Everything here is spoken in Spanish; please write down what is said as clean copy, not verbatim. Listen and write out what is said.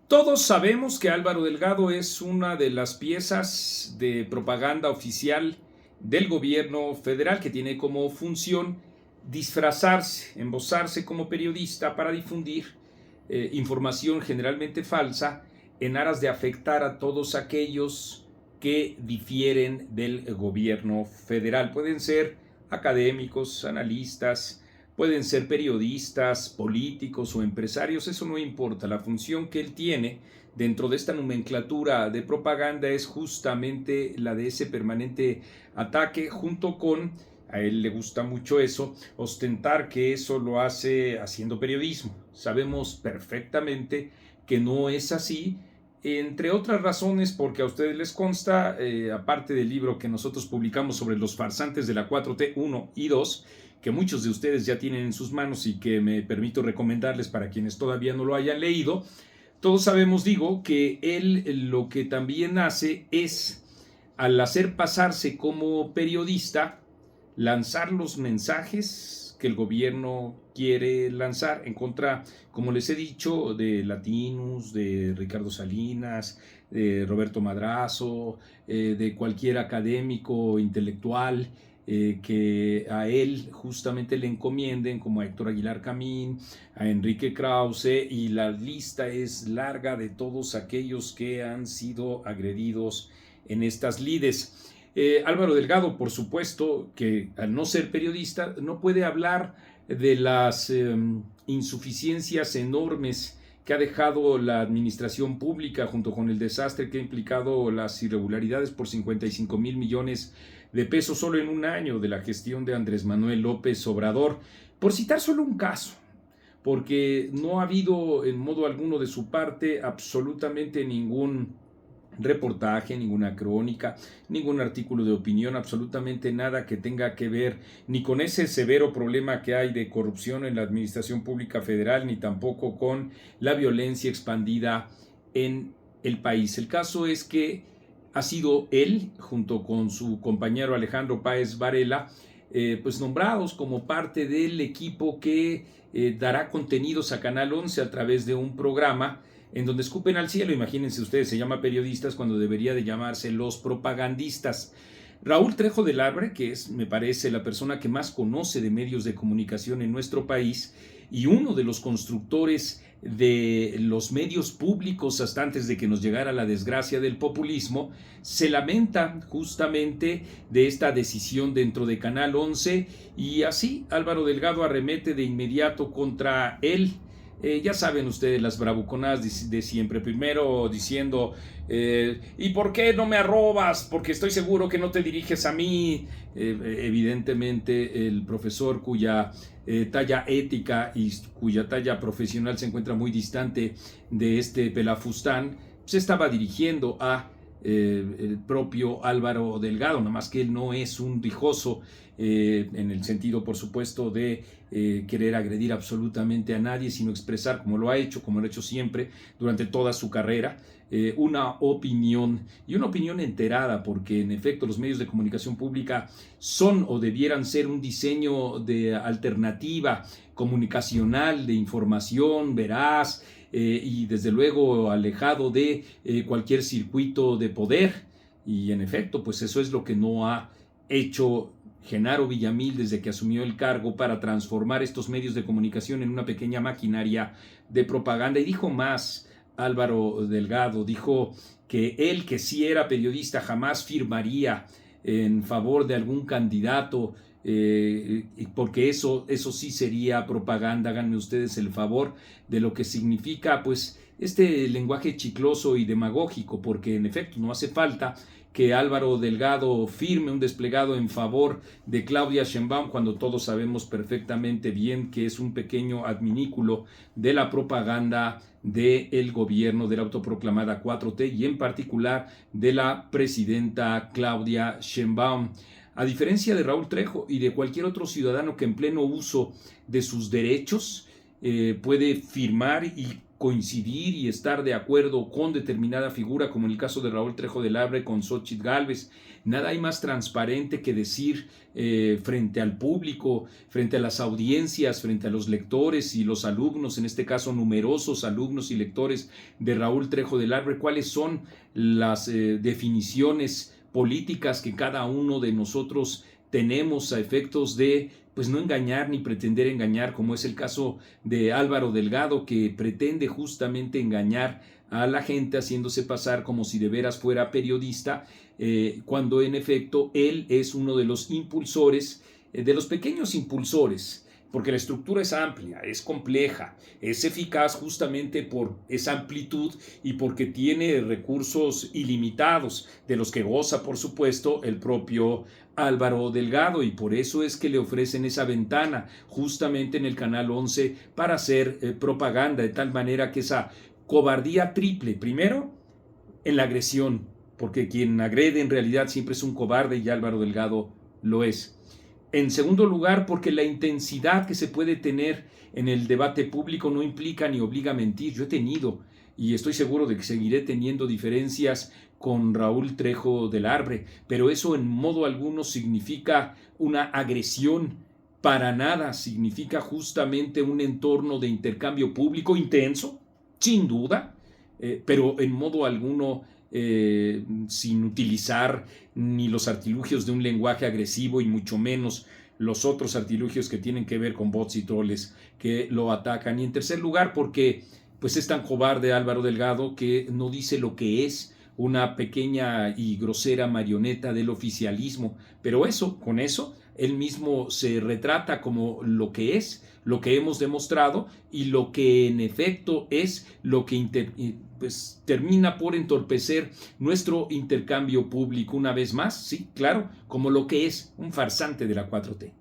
Todos sabemos que Álvaro Delgado es una de las piezas de propaganda oficial del gobierno federal que tiene como función disfrazarse, embozarse como periodista para difundir información generalmente falsa en aras de afectar a todos aquellos que difieren del gobierno federal. Pueden ser académicos, analistas, pueden ser periodistas, políticos o empresarios, eso no importa. La función que él tiene dentro de esta nomenclatura de propaganda es justamente la de ese permanente ataque, junto con, a él le gusta mucho eso, ostentar que eso lo hace haciendo periodismo. Sabemos perfectamente que no es así, entre otras razones porque a ustedes les consta, aparte del libro que nosotros publicamos sobre los farsantes de la 4T 1 y 2, que muchos de ustedes ya tienen en sus manos y que me permito recomendarles para quienes todavía no lo hayan leído. Todos sabemos, digo, que él lo que también hace es, al hacer pasarse como periodista, lanzar los mensajes que el gobierno quiere lanzar en contra, como les he dicho, de Latinus, de Ricardo Salinas, de Roberto Madrazo, de cualquier académico intelectual que a él justamente le encomienden, como a Héctor Aguilar Camín, a Enrique Krause, y la lista es larga de todos aquellos que han sido agredidos en estas lides. Álvaro Delgado, por supuesto, que al no ser periodista, no puede hablar de las insuficiencias enormes que ha dejado la administración pública junto con el desastre que ha implicado las irregularidades por 55,000 millones de pesos solo en un año de la gestión de Andrés Manuel López Obrador, por citar solo un caso, porque no ha habido en modo alguno de su parte absolutamente ningún reportaje, ninguna crónica, ningún artículo de opinión, absolutamente nada que tenga que ver ni con ese severo problema que hay de corrupción en la administración pública federal, ni tampoco con la violencia expandida en el país. El caso es que ha sido él, junto con su compañero Alejandro Páez Varela, pues nombrados como parte del equipo que dará contenidos a Canal 11 a través de un programa en donde escupen al cielo. Imagínense ustedes, se llama periodistas cuando debería de llamarse los propagandistas. Raúl Trejo del Arbre, que es, me parece, la persona que más conoce de medios de comunicación en nuestro país y uno de los constructores de los medios públicos hasta antes de que nos llegara la desgracia del populismo, se lamenta justamente de esta decisión dentro de Canal 11, y así Álvaro Delgado arremete de inmediato contra él. Ya saben ustedes las bravuconadas de siempre, primero diciendo ¿y por qué no me arrobas? Porque estoy seguro que no te diriges a mí. Evidentemente el profesor cuya talla ética y cuya talla profesional se encuentra muy distante de este pelafustán, se estaba dirigiendo a el propio Álvaro Delgado, nada más que él no es un rijoso en el sentido, por supuesto, de querer agredir absolutamente a nadie, sino expresar, como lo ha hecho siempre durante toda su carrera, una opinión, y una opinión enterada, porque en efecto los medios de comunicación pública son o debieran ser un diseño de alternativa comunicacional, de información veraz, y desde luego alejado de cualquier circuito de poder. Y en efecto, pues eso es lo que no ha hecho Genaro Villamil desde que asumió el cargo, para transformar estos medios de comunicación en una pequeña maquinaria de propaganda. Y dijo más Álvaro Delgado, dijo que él, que sí era periodista, jamás firmaría en favor de algún candidato, porque eso sí sería propaganda. Háganme ustedes el favor de lo que significa pues este lenguaje chicloso y demagógico, porque en efecto no hace falta que Álvaro Delgado firme un desplegado en favor de Claudia Sheinbaum, cuando todos sabemos perfectamente bien que es un pequeño adminículo de la propaganda del gobierno de la autoproclamada 4T, y en particular de la presidenta Claudia Sheinbaum. A diferencia de Raúl Trejo y de cualquier otro ciudadano que en pleno uso de sus derechos puede firmar y coincidir y estar de acuerdo con determinada figura, como en el caso de Raúl Trejo del Arbre con Xóchitl Gálvez. Nada hay más transparente que decir frente al público, frente a las audiencias, frente a los lectores y los alumnos, en este caso numerosos alumnos y lectores de Raúl Trejo del Arbre, cuáles son las definiciones políticas que cada uno de nosotros tenemos a efectos de pues no engañar ni pretender engañar, como es el caso de Álvaro Delgado, que pretende justamente engañar a la gente haciéndose pasar como si de veras fuera periodista, cuando en efecto él es uno de los impulsores, de los pequeños impulsores, porque la estructura es amplia, es compleja, es eficaz justamente por esa amplitud y porque tiene recursos ilimitados, de los que goza, por supuesto, el propio Álvaro Delgado, y por eso es que le ofrecen esa ventana justamente en el Canal 11 para hacer propaganda, de tal manera que esa cobardía triple, primero, en la agresión, porque quien agrede en realidad siempre es un cobarde y Álvaro Delgado lo es. En segundo lugar, porque la intensidad que se puede tener en el debate público no implica ni obliga a mentir. Yo he tenido, y estoy seguro de que seguiré teniendo, diferencias con Raúl Trejo del Arbre, pero eso en modo alguno significa una agresión, para nada significa justamente un entorno de intercambio público intenso, sin duda, pero en modo alguno sin utilizar ni los artilugios de un lenguaje agresivo y mucho menos los otros artilugios que tienen que ver con bots y troles que lo atacan. Y en tercer lugar, porque pues es tan cobarde Álvaro Delgado que no dice lo que es una pequeña y grosera marioneta del oficialismo, pero con eso él mismo se retrata como lo que es, lo que hemos demostrado y lo que en efecto es lo que pues termina por entorpecer nuestro intercambio público una vez más, sí, claro, como lo que es un farsante de la 4T.